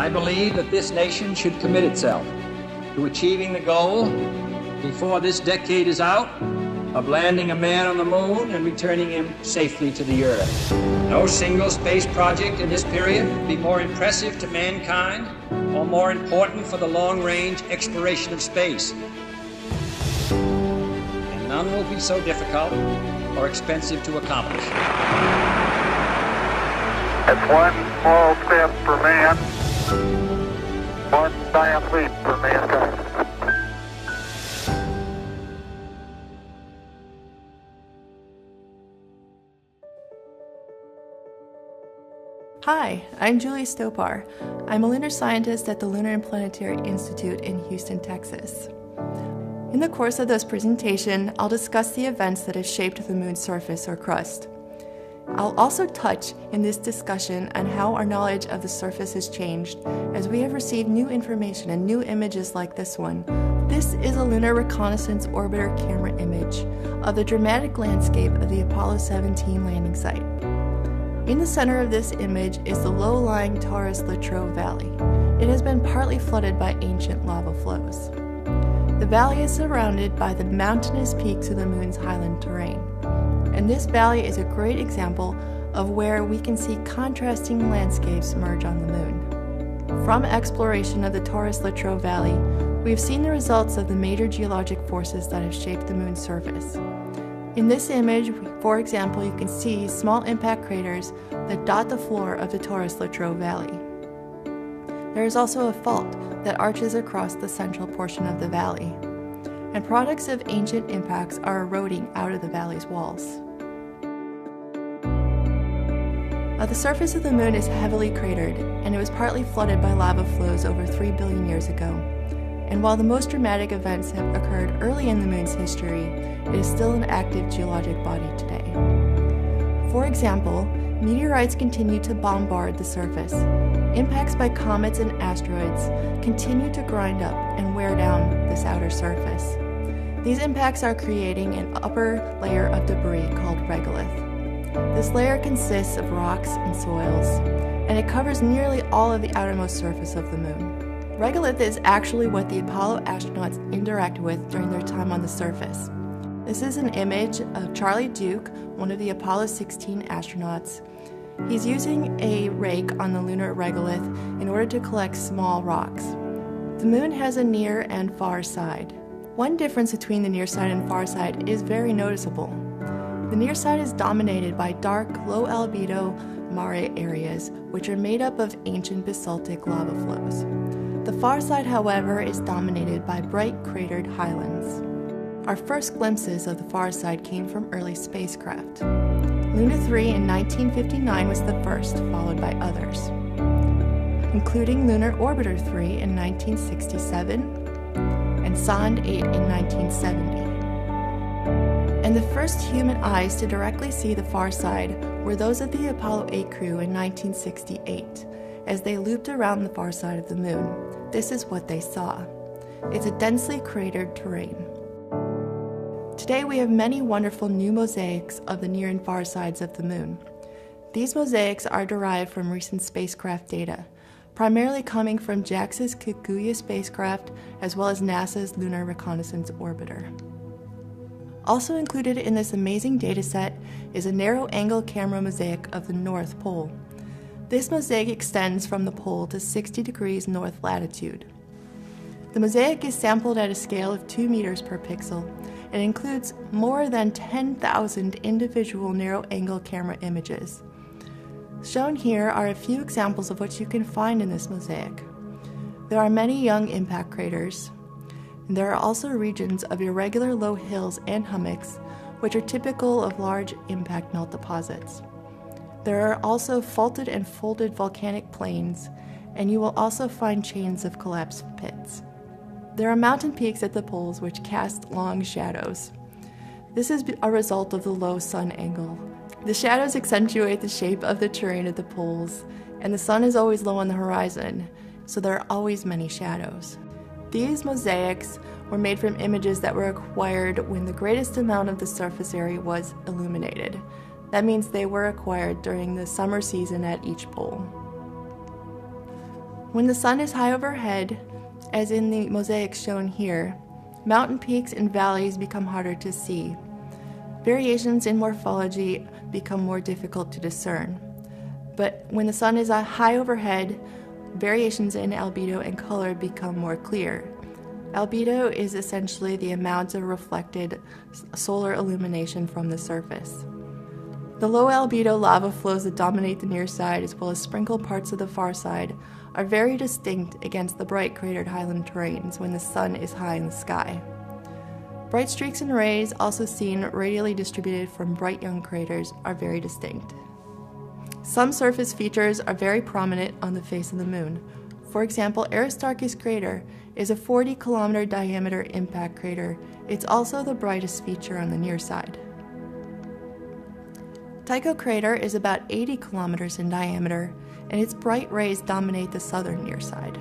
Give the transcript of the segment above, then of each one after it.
I believe that this nation should commit itself to achieving the goal before this decade is out of landing a man on the moon and returning him safely to the Earth. No single space project in this period will be more impressive to mankind or more important for the long-range exploration of space. And none will be so difficult or expensive to accomplish. It's one small step for man, one giant leap for mankind. Hi, I'm Julie Stopar. I'm a lunar scientist at the Lunar and Planetary Institute in Houston, Texas. In the course of this presentation, I'll discuss the events that have shaped the moon's surface or crust. I'll also touch in this discussion on how our knowledge of the surface has changed as we have received new information and new images like this one. This is a Lunar Reconnaissance Orbiter camera image of the dramatic landscape of the Apollo 17 landing site. In the center of this image is the low-lying Taurus-Latrobe Valley. It has been partly flooded by ancient lava flows. The valley is surrounded by the mountainous peaks of the moon's highland terrain. And this valley is a great example of where we can see contrasting landscapes merge on the moon. From exploration of the Taurus-Latrobe Valley, we've seen the results of the major geologic forces that have shaped the moon's surface. In this image, for example, you can see small impact craters that dot the floor of the Taurus-Latrobe Valley. There is also a fault that arches across the central portion of the valley, and products of ancient impacts are eroding out of the valley's walls. The surface of the moon is heavily cratered, and it was partly flooded by lava flows over 3 billion years ago. And while the most dramatic events have occurred early in the moon's history, it is still an active geologic body today. For example, meteorites continue to bombard the surface. Impacts by comets and asteroids continue to grind up and wear down this outer surface. These impacts are creating an upper layer of debris called regolith. This layer consists of rocks and soils, and it covers nearly all of the outermost surface of the moon. Regolith is actually what the Apollo astronauts interact with during their time on the surface. This is an image of Charlie Duke, one of the Apollo 16 astronauts. He's using a rake on the lunar regolith in order to collect small rocks. The moon has a near and far side. One difference between the near side and far side is very noticeable. The near side is dominated by dark, low albedo mare areas, which are made up of ancient basaltic lava flows. The far side, however, is dominated by bright cratered highlands. Our first glimpses of the far side came from early spacecraft. Luna 3 in 1959 was the first, followed by others, including Lunar Orbiter 3 in 1967 and Sonde 8 in 1970. And the first human eyes to directly see the far side were those of the Apollo 8 crew in 1968, as they looped around the far side of the moon. This is what they saw. It's a densely cratered terrain. Today we have many wonderful new mosaics of the near and far sides of the moon. These mosaics are derived from recent spacecraft data, primarily coming from JAXA's Kikuyu spacecraft as well as NASA's Lunar Reconnaissance Orbiter. Also included in this amazing dataset is a narrow-angle camera mosaic of the North Pole. This mosaic extends from the pole to 60 degrees north latitude. The mosaic is sampled at a scale of 2 meters per pixel and includes more than 10,000 individual narrow-angle camera images. Shown here are a few examples of what you can find in this mosaic. There are many young impact craters. There are also regions of irregular low hills and hummocks, which are typical of large impact melt deposits. There are also faulted and folded volcanic plains, and you will also find chains of collapsed pits. There are mountain peaks at the poles which cast long shadows. This is a result of the low sun angle. The shadows accentuate the shape of the terrain at the poles, and the sun is always low on the horizon, so there are always many shadows. These mosaics were made from images that were acquired when the greatest amount of the surface area was illuminated. That means they were acquired during the summer season at each pole. When the sun is high overhead, as in the mosaics shown here, mountain peaks and valleys become harder to see. Variations in morphology become more difficult to discern. But when the sun is high overhead, variations in albedo and color become more clear. Albedo is essentially the amount of reflected solar illumination from the surface. The low albedo lava flows that dominate the near side, as well as sprinkled parts of the far side, are very distinct against the bright cratered highland terrains when the sun is high in the sky. Bright streaks and rays, also seen radially distributed from bright young craters, are very distinct. Some surface features are very prominent on the face of the moon. For example, Aristarchus crater is a 40-kilometer diameter impact crater. It's also the brightest feature on the near side. Tycho crater is about 80 kilometers in diameter, and its bright rays dominate the southern near side.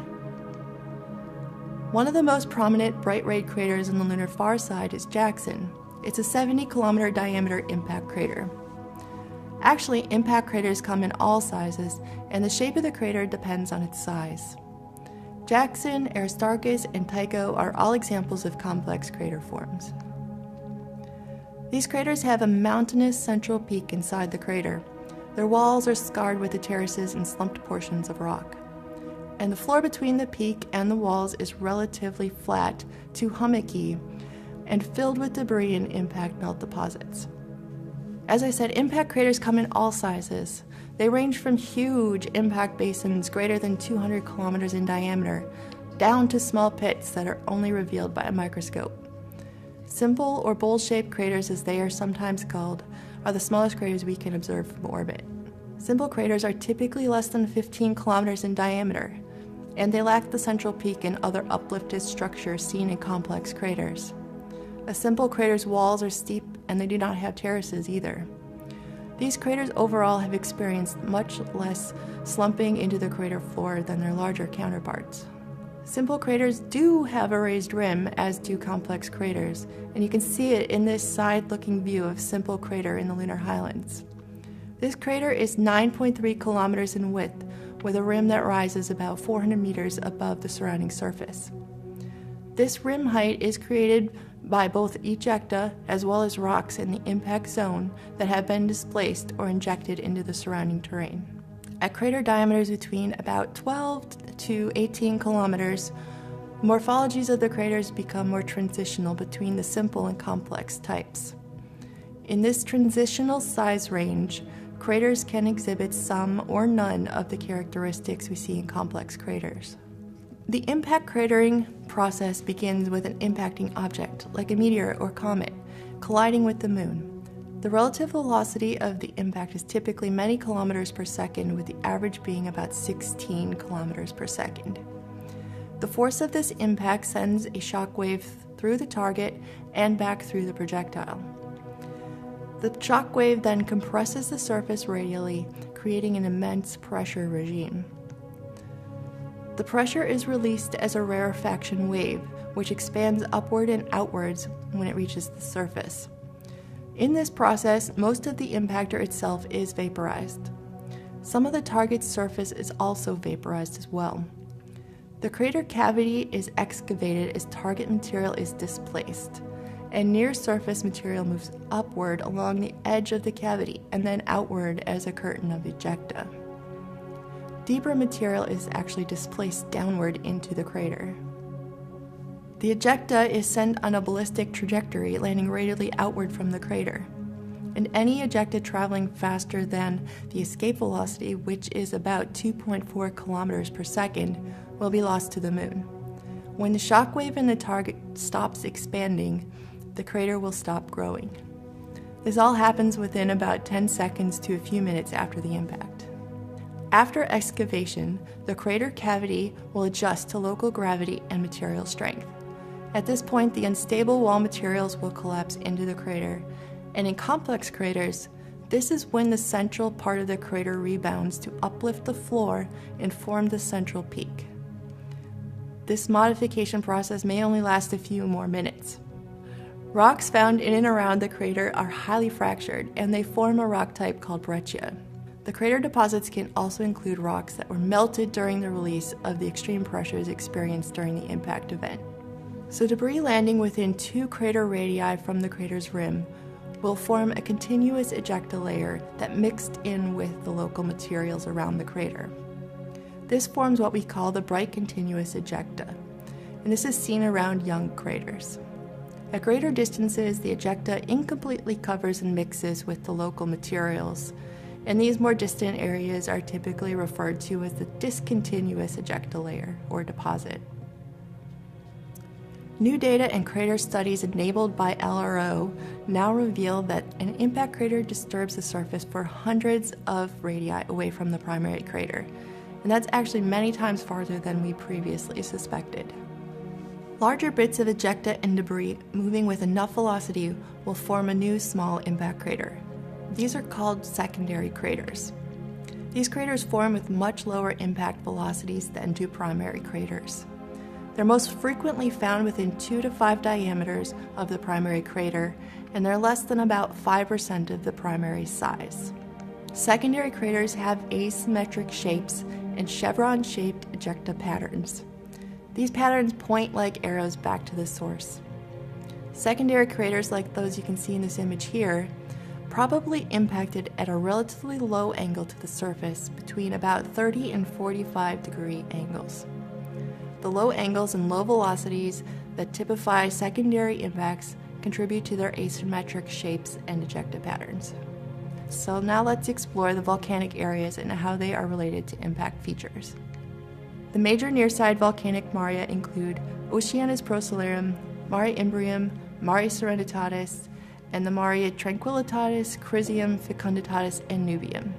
One of the most prominent bright-rayed craters on the lunar far side is Jackson. It's a 70-kilometer diameter impact crater. Actually, impact craters come in all sizes, and the shape of the crater depends on its size. Jackson, Aristarchus, and Tycho are all examples of complex crater forms. These craters have a mountainous central peak inside the crater. Their walls are scarred with the terraces and slumped portions of rock. And the floor between the peak and the walls is relatively flat to hummocky and filled with debris and impact melt deposits. As I said, impact craters come in all sizes. They range from huge impact basins greater than 200 kilometers in diameter, down to small pits that are only revealed by a microscope. Simple or bowl-shaped craters, as they are sometimes called, are the smallest craters we can observe from orbit. Simple craters are typically less than 15 kilometers in diameter, and they lack the central peak and other uplifted structures seen in complex craters. A simple crater's walls are steep, and they do not have terraces either. These craters overall have experienced much less slumping into the crater floor than their larger counterparts. Simple craters do have a raised rim, as do complex craters, and you can see it in this side-looking view of Simple crater in the lunar highlands. This crater is 9.3 kilometers in width, with a rim that rises about 400 meters above the surrounding surface. This rim height is created by both ejecta as well as rocks in the impact zone that have been displaced or injected into the surrounding terrain. At crater diameters between about 12 to 18 kilometers, morphologies of the craters become more transitional between the simple and complex types. In this transitional size range, craters can exhibit some or none of the characteristics we see in complex craters. The impact cratering process begins with an impacting object, like a meteor or comet, colliding with the moon. The relative velocity of the impact is typically many kilometers per second, with the average being about 16 kilometers per second. The force of this impact sends a shock wave through the target and back through the projectile. The shock wave then compresses the surface radially, creating an immense pressure regime. The pressure is released as a rarefaction wave, which expands upward and outwards when it reaches the surface. In this process, most of the impactor itself is vaporized. Some of the target's surface is also vaporized as well. The crater cavity is excavated as target material is displaced, and near-surface material moves upward along the edge of the cavity and then outward as a curtain of ejecta. Deeper material is actually displaced downward into the crater. The ejecta is sent on a ballistic trajectory, landing radially outward from the crater. And any ejecta traveling faster than the escape velocity, which is about 2.4 kilometers per second, will be lost to the moon. When the shock wave in the target stops expanding, the crater will stop growing. This all happens within about 10 seconds to a few minutes after the impact. After excavation, the crater cavity will adjust to local gravity and material strength. At this point, the unstable wall materials will collapse into the crater, and in complex craters, this is when the central part of the crater rebounds to uplift the floor and form the central peak. This modification process may only last a few more minutes. Rocks found in and around the crater are highly fractured, and they form a rock type called breccia. The crater deposits can also include rocks that were melted during the release of the extreme pressures experienced during the impact event. So debris landing within 2 crater radii from the crater's rim will form a continuous ejecta layer that mixed in with the local materials around the crater. This forms what we call the bright continuous ejecta, and this is seen around young craters. At greater distances, the ejecta incompletely covers and mixes with the local materials, and these more distant areas are typically referred to as the discontinuous ejecta layer, or deposit. New data and crater studies enabled by LRO now reveal that an impact crater disturbs the surface for hundreds of radii away from the primary crater, and that's actually many times farther than we previously suspected. Larger bits of ejecta and debris moving with enough velocity will form a new small impact crater. These are called secondary craters. These craters form with much lower impact velocities than do primary craters. They're most frequently found within 2 to 5 diameters of the primary crater, and they're less than about 5% of the primary size. Secondary craters have asymmetric shapes and chevron-shaped ejecta patterns. These patterns point like arrows back to the source. Secondary craters like those you can see in this image here probably impacted at a relatively low angle to the surface between about 30 and 45 degree angles. The low angles and low velocities that typify secondary impacts contribute to their asymmetric shapes and ejecta patterns. So now let's explore the volcanic areas and how they are related to impact features. The major near-side volcanic maria include Oceanus Procellarum, Mare Imbrium, Mare Serenitatis, and the Maria Tranquillitatis, Crisium, Fecunditatis, and Nubium.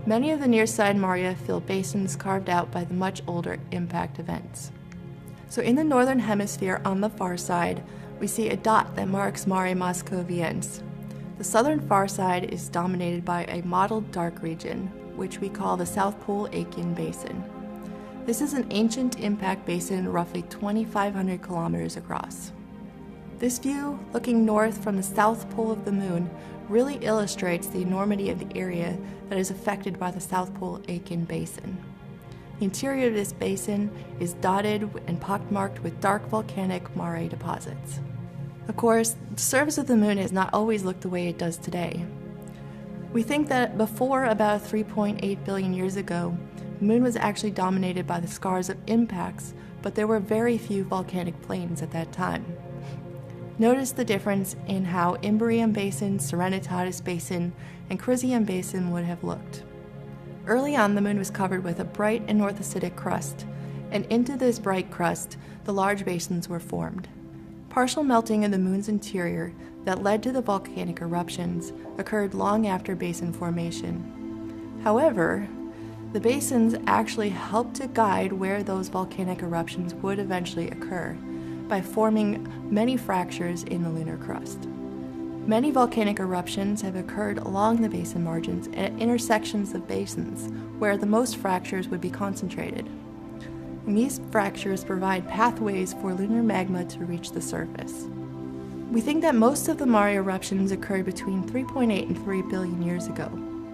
Many of the near-side maria fill basins carved out by the much older impact events. So in the northern hemisphere on the far side, we see a dot that marks Mare Moscoviense. The southern far side is dominated by a mottled dark region, which we call the South Pole Aegean Basin. This is an ancient impact basin roughly 2,500 kilometers across. This view, looking north from the south pole of the moon, really illustrates the enormity of the area that is affected by the South Pole Aegean Basin. The interior of this basin is dotted and pockmarked with dark volcanic mare deposits. Of course, the surface of the moon has not always looked the way it does today. We think that before about 3.8 billion years ago, the moon was actually dominated by the scars of impacts, but there were very few volcanic plains at that time. Notice the difference in how Imbrium Basin, Serenitatis Basin, and Crisium Basin would have looked. Early on, the moon was covered with a bright and north-acidic crust, and into this bright crust, the large basins were formed. Partial melting of the moon's interior that led to the volcanic eruptions occurred long after basin formation. However, the basins actually helped to guide where those volcanic eruptions would eventually occur by forming many fractures in the lunar crust. Many volcanic eruptions have occurred along the basin margins and at intersections of basins where the most fractures would be concentrated. And these fractures provide pathways for lunar magma to reach the surface. We think that most of the Mare eruptions occurred between 3.8 and 3 billion years ago.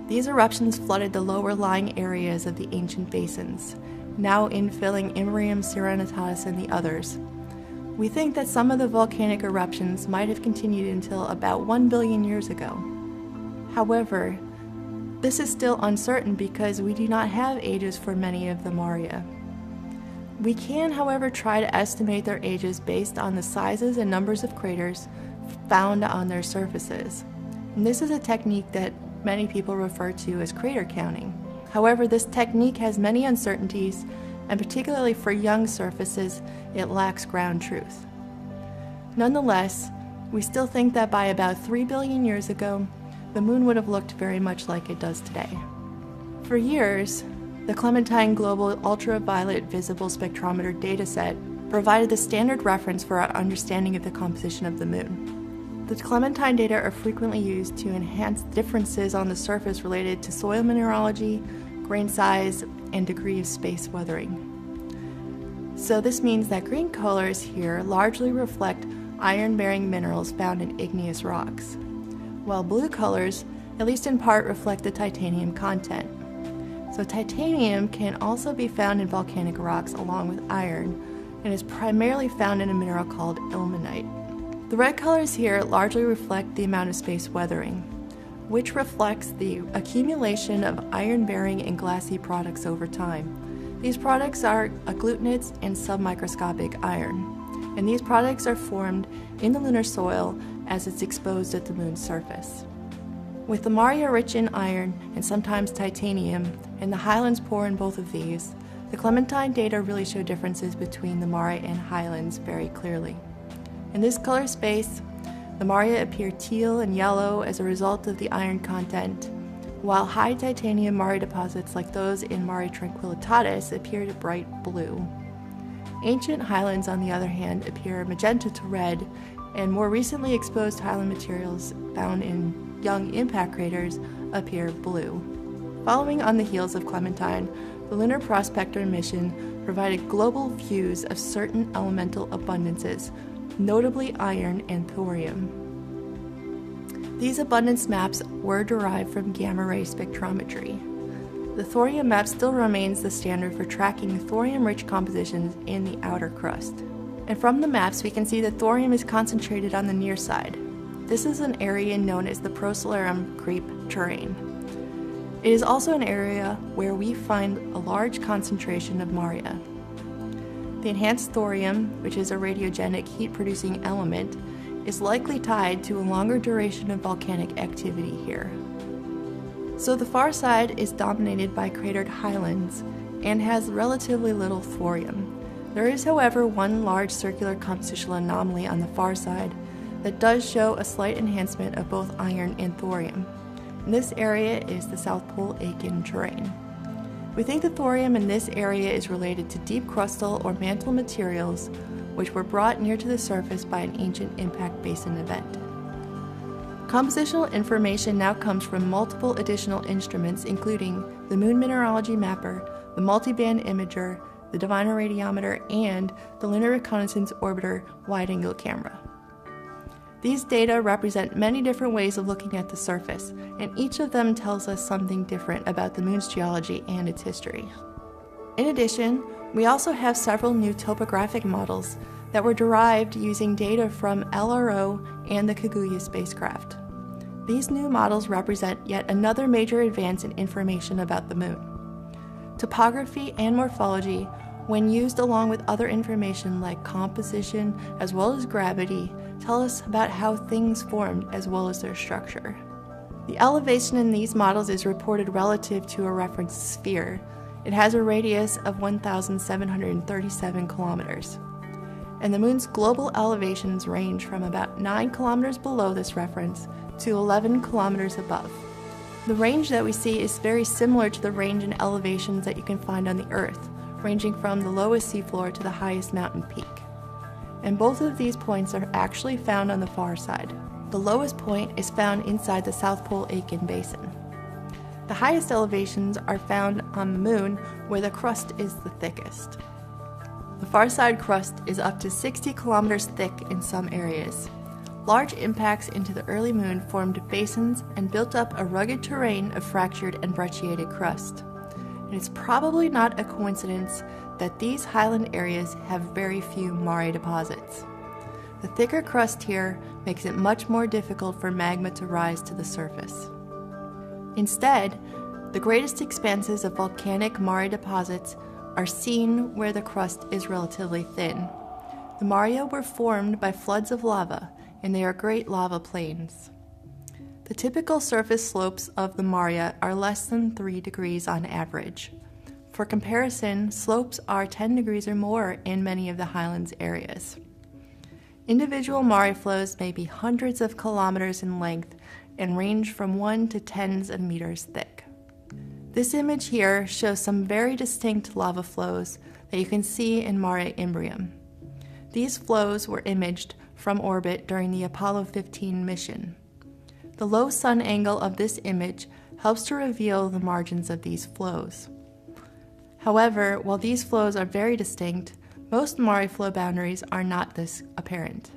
These eruptions flooded the lower lying areas of the ancient basins, now infilling Imbrium, Serenitatis, and the others. We think that some of the volcanic eruptions might have continued until about 1 billion years ago. However, this is still uncertain because we do not have ages for many of the maria. We can, however, try to estimate their ages based on the sizes and numbers of craters found on their surfaces. And this is a technique that many people refer to as crater counting. However, this technique has many uncertainties, and particularly for young surfaces, it lacks ground truth. Nonetheless, we still think that by about 3 billion years ago, the moon would have looked very much like it does today. For years, the Clementine Global Ultraviolet Visible Spectrometer dataset provided the standard reference for our understanding of the composition of the moon. The Clementine data are frequently used to enhance differences on the surface related to soil mineralogy, grain size, and degree of space weathering. So this means that green colors here largely reflect iron-bearing minerals found in igneous rocks, while blue colors at least in part, reflect the titanium content. So titanium can also be found in volcanic rocks along with iron, and is primarily found in a mineral called ilmenite. The red colors here largely reflect the amount of space weathering, which reflects the accumulation of iron-bearing and glassy products over time. These products are agglutinates and submicroscopic iron, and these products are formed in the lunar soil as it's exposed at the moon's surface. With the Maria rich in iron and sometimes titanium, and the highlands poor in both of these, the Clementine data really show differences between the Mare and highlands very clearly. In this color space, the Maria appear teal and yellow as a result of the iron content, while high titanium Mare deposits like those in Mare Tranquillitatis appear to bright blue. Ancient highlands, on the other hand, appear magenta to red, and more recently exposed highland materials found in young impact craters appear blue. Following on the heels of Clementine, the Lunar Prospector mission provided global views of certain elemental abundances, notably iron and thorium. These abundance maps were derived from gamma-ray spectrometry. The thorium map still remains the standard for tracking thorium-rich compositions in the outer crust. And from the maps, we can see that thorium is concentrated on the near side. This is an area known as the Procellarum creep terrain. It is also an area where we find a large concentration of Maria. The enhanced thorium, which is a radiogenic heat-producing element, is likely tied to a longer duration of volcanic activity here. So the far side is dominated by cratered highlands and has relatively little thorium. There is, however, one large circular compositional anomaly on the far side that does show a slight enhancement of both iron and thorium. And this area is the South Pole Aitken terrain. We think the thorium in this area is related to deep crustal or mantle materials which were brought near to the surface by an ancient impact basin event. Compositional information now comes from multiple additional instruments, including the Moon Mineralogy Mapper, the Multiband Imager, the Diviner Radiometer, and the Lunar Reconnaissance Orbiter wide-angle camera. These data represent many different ways of looking at the surface, and each of them tells us something different about the moon's geology and its history. In addition, we also have several new topographic models that were derived using data from LRO and the Kaguya spacecraft. These new models represent yet another major advance in information about the moon. Topography and morphology, when used along with other information like composition as well as gravity, tell us about how things formed as well as their structure. The elevation in these models is reported relative to a reference sphere. It has a radius of 1,737 kilometers. And the moon's global elevations range from about 9 kilometers below this reference to 11 kilometers above. The range that we see is very similar to the range in elevations that you can find on the Earth, ranging from the lowest seafloor to the highest mountain peak. And both of these points are actually found on the far side. The lowest point is found inside the South Pole Aitken Basin. The highest elevations are found on the moon, where the crust is the thickest. The far side crust is up to 60 kilometers thick in some areas. Large impacts into the early moon formed basins and built up a rugged terrain of fractured and brecciated crust. And it's probably not a coincidence that these highland areas have very few Mare deposits. The thicker crust here makes it much more difficult for magma to rise to the surface. Instead, the greatest expanses of volcanic Mare deposits are seen where the crust is relatively thin. The Maria were formed by floods of lava, and they are great lava plains. The typical surface slopes of the Maria are less than 3 degrees on average. For comparison, slopes are 10 degrees or more in many of the highlands areas. Individual Mare flows may be hundreds of kilometers in length and range from 1 to tens of meters thick. This image here shows some very distinct lava flows that you can see in Mare Imbrium. These flows were imaged from orbit during the Apollo 15 mission. The low sun angle of this image helps to reveal the margins of these flows. However, while these flows are very distinct, most Mare flow boundaries are not this apparent.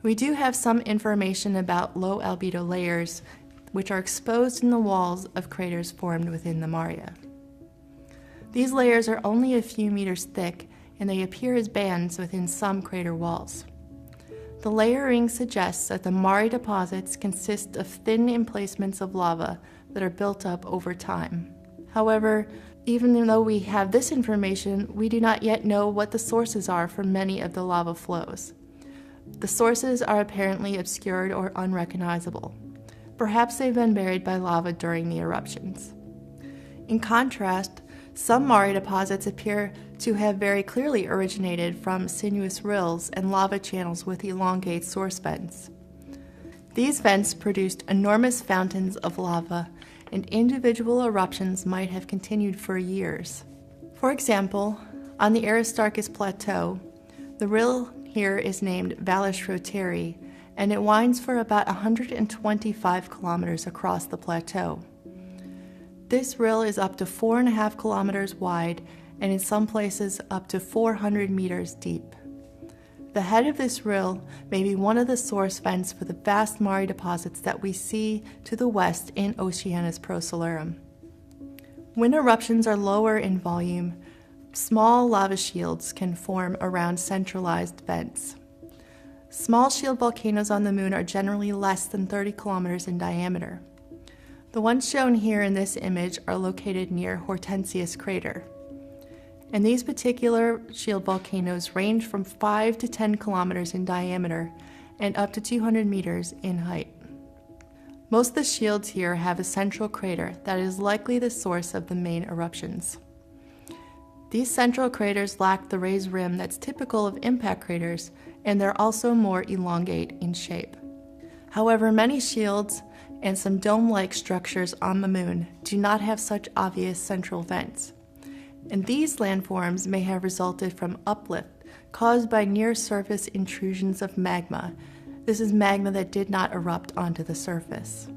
We do have some information about low albedo layers, which are exposed in the walls of craters formed within the Maria. These layers are only a few meters thick, and they appear as bands within some crater walls. The layering suggests that the Mare deposits consist of thin emplacements of lava that are built up over time. However, even though we have this information, we do not yet know what the sources are for many of the lava flows. The sources are apparently obscured or unrecognizable. Perhaps they've been buried by lava during the eruptions. In contrast, some Mare deposits appear to have very clearly originated from sinuous rills and lava channels with elongate source vents. These vents produced enormous fountains of lava, and individual eruptions might have continued for years. For example, on the Aristarchus Plateau, the rill here is named Viralvideo, and it winds for about 125 kilometers across the plateau. This rill is up to 4.5 kilometers wide and in some places up to 400 meters deep. The head of this rill may be one of the source vents for the vast Mare deposits that we see to the west in Oceanus Procellarum. When eruptions are lower in volume, small lava shields can form around centralized vents. Small shield volcanoes on the Moon are generally less than 30 kilometers in diameter. The ones shown here in this image are located near Hortensius crater. And these particular shield volcanoes range from 5 to 10 kilometers in diameter and up to 200 meters in height. Most of the shields here have a central crater that is likely the source of the main eruptions. These central craters lack the raised rim that's typical of impact craters, and they're also more elongate in shape. However, many shields and some dome-like structures on the Moon do not have such obvious central vents. And these landforms may have resulted from uplift caused by near-surface intrusions of magma. This is magma that did not erupt onto the surface.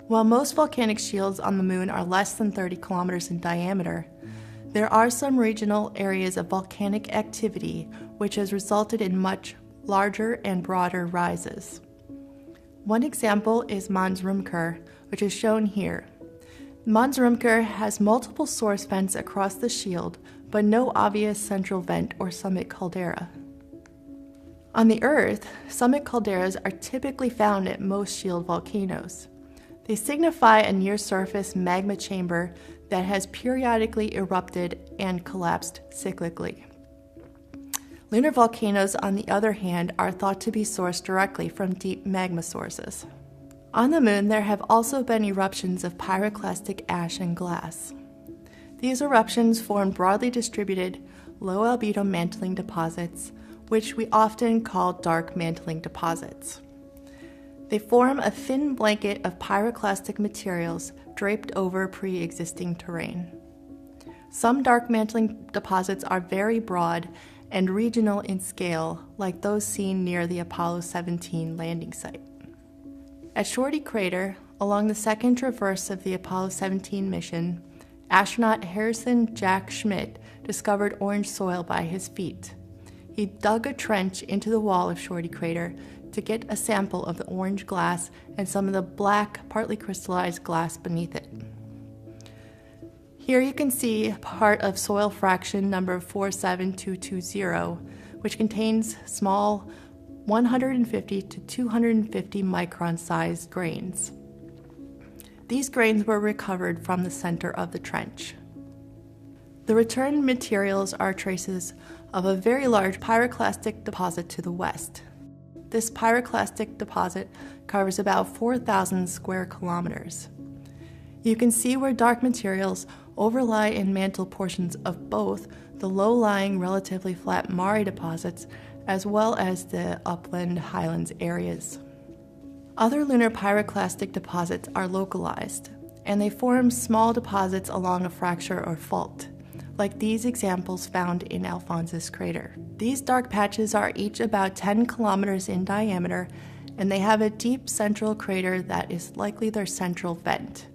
While most volcanic shields on the Moon are less than 30 kilometers in diameter, there are some regional areas of volcanic activity which has resulted in much larger and broader rises. One example is Mons Rumker, which is shown here. Mons Rumker has multiple source vents across the shield, but no obvious central vent or summit caldera. On the Earth, summit calderas are typically found at most shield volcanoes. They signify a near-surface magma chamber that has periodically erupted and collapsed cyclically. Lunar volcanoes, on the other hand, are thought to be sourced directly from deep magma sources. On the Moon, there have also been eruptions of pyroclastic ash and glass. These eruptions form broadly distributed, low albedo mantling deposits, which we often call dark mantling deposits. They form a thin blanket of pyroclastic materials draped over pre-existing terrain. Some dark mantling deposits are very broad and regional in scale, like those seen near the Apollo 17 landing site. At Shorty Crater, along the second traverse of the Apollo 17 mission, astronaut Harrison Jack Schmitt discovered orange soil by his feet. He dug a trench into the wall of Shorty Crater to get a sample of the orange glass and some of the black, partly crystallized glass beneath it. Here you can see part of soil fraction number 47220, which contains small 150 to 250 micron sized grains. These grains were recovered from the center of the trench. The returned materials are traces of a very large pyroclastic deposit to the west. This pyroclastic deposit covers about 4,000 square kilometers. You can see where dark materials overlie in mantle portions of both the low-lying, relatively flat Mare deposits as well as the upland highlands areas. Other lunar pyroclastic deposits are localized, and they form small deposits along a fracture or fault, like these examples found in Alphonsus crater. These dark patches are each about 10 kilometers in diameter, and they have a deep central crater that is likely their central vent.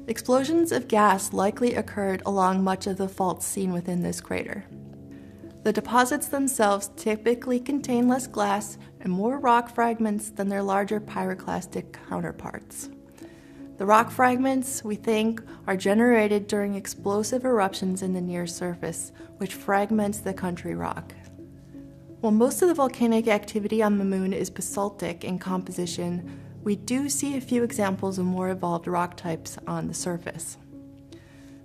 Explosions of gas likely occurred along much of the faults seen within this crater. The deposits themselves typically contain less glass and more rock fragments than their larger pyroclastic counterparts. The rock fragments, we think, are generated during explosive eruptions in the near surface, which fragments the country rock. While most of the volcanic activity on the moon is basaltic in composition, we do see a few examples of more evolved rock types on the surface.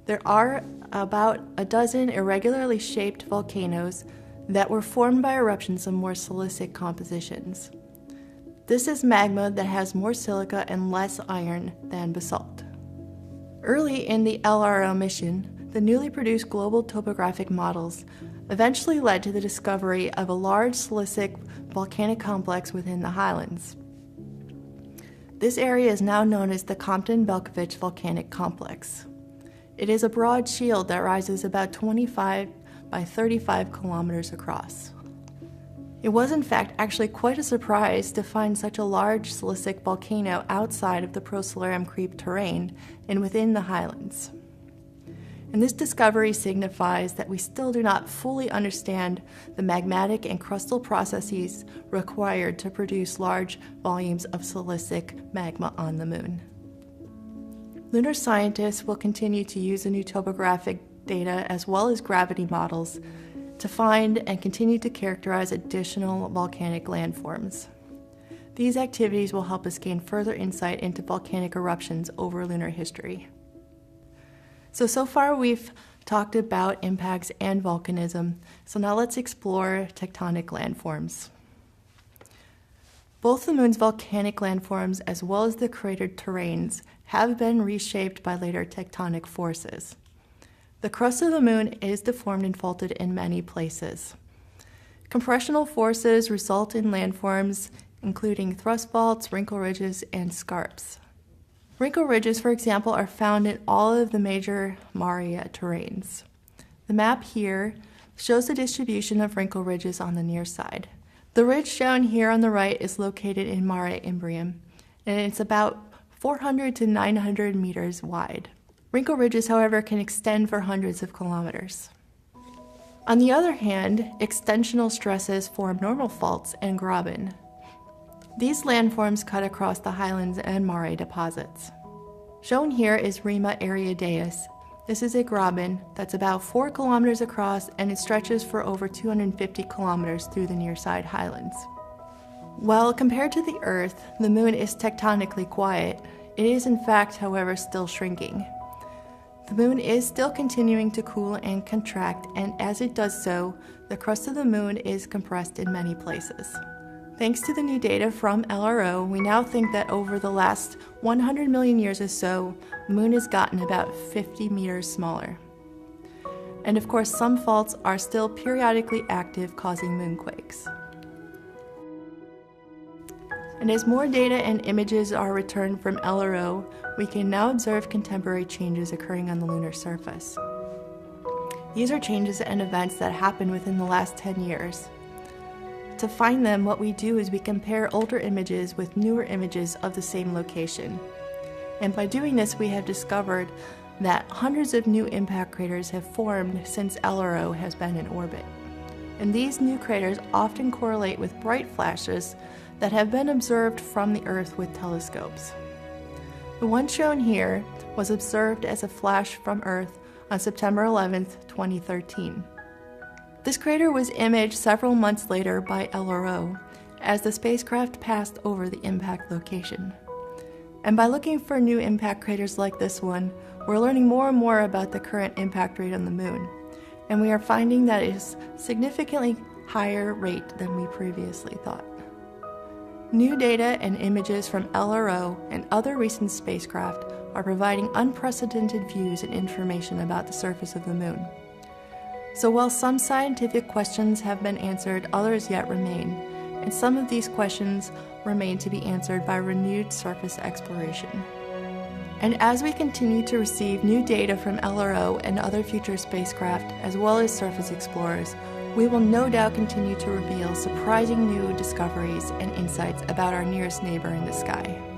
There are about a dozen irregularly shaped volcanoes that were formed by eruptions of more silicic compositions. This is magma that has more silica and less iron than basalt. Early in the LRO mission, the newly produced global topographic models eventually led to the discovery of a large silicic volcanic complex within the highlands. This area is now known as the Compton-Belkovich Volcanic Complex. It is a broad shield that rises about 25 by 35 kilometers across. It was in fact actually quite a surprise to find such a large silicic volcano outside of the Procellarum Creep terrain and within the highlands. And this discovery signifies that we still do not fully understand the magmatic and crustal processes required to produce large volumes of silicic magma on the moon. Lunar scientists will continue to use the new topographic data as well as gravity models to find and continue to characterize additional volcanic landforms. These activities will help us gain further insight into volcanic eruptions over lunar history. So far we've talked about impacts and volcanism, so now let's explore tectonic landforms. Both the moon's volcanic landforms as well as the cratered terrains have been reshaped by later tectonic forces. The crust of the moon is deformed and faulted in many places. Compressional forces result in landforms including thrust faults, wrinkle ridges, and scarps. Wrinkle ridges, for example, are found in all of the major Mare terrains. The map here shows the distribution of wrinkle ridges on the near side. The ridge shown here on the right is located in Mare Imbrium, and it's about 400 to 900 meters wide. Wrinkle ridges, however, can extend for hundreds of kilometers. On the other hand, extensional stresses form normal faults and graben. These landforms cut across the highlands and Mare deposits. Shown here is Rima Ariadeus. This is a graben that's about 4 kilometers across and it stretches for over 250 kilometers through the nearside highlands. While compared to the Earth, the moon is tectonically quiet, it is in fact, however, still shrinking. The moon is still continuing to cool and contract, and as it does so, the crust of the moon is compressed in many places. Thanks to the new data from LRO, we now think that over the last 100 million years or so, the moon has gotten about 50 meters smaller. And of course, some faults are still periodically active, causing moonquakes. And as more data and images are returned from LRO, we can now observe contemporary changes occurring on the lunar surface. These are changes and events that happened within the last 10 years. To find them, what we do is we compare older images with newer images of the same location. And by doing this, we have discovered that hundreds of new impact craters have formed since LRO has been in orbit. And these new craters often correlate with bright flashes that have been observed from the Earth with telescopes. The one shown here was observed as a flash from Earth on September 11, 2013. This crater was imaged several months later by LRO as the spacecraft passed over the impact location. And by looking for new impact craters like this one, we're learning more and more about the current impact rate on the moon. And we are finding that it is significantly higher rate than we previously thought. New data and images from LRO and other recent spacecraft are providing unprecedented views and information about the surface of the moon. So while some scientific questions have been answered, others yet remain, and some of these questions remain to be answered by renewed surface exploration. And as we continue to receive new data from LRO and other future spacecraft, as well as surface explorers, we will no doubt continue to reveal surprising new discoveries and insights about our nearest neighbor in the sky.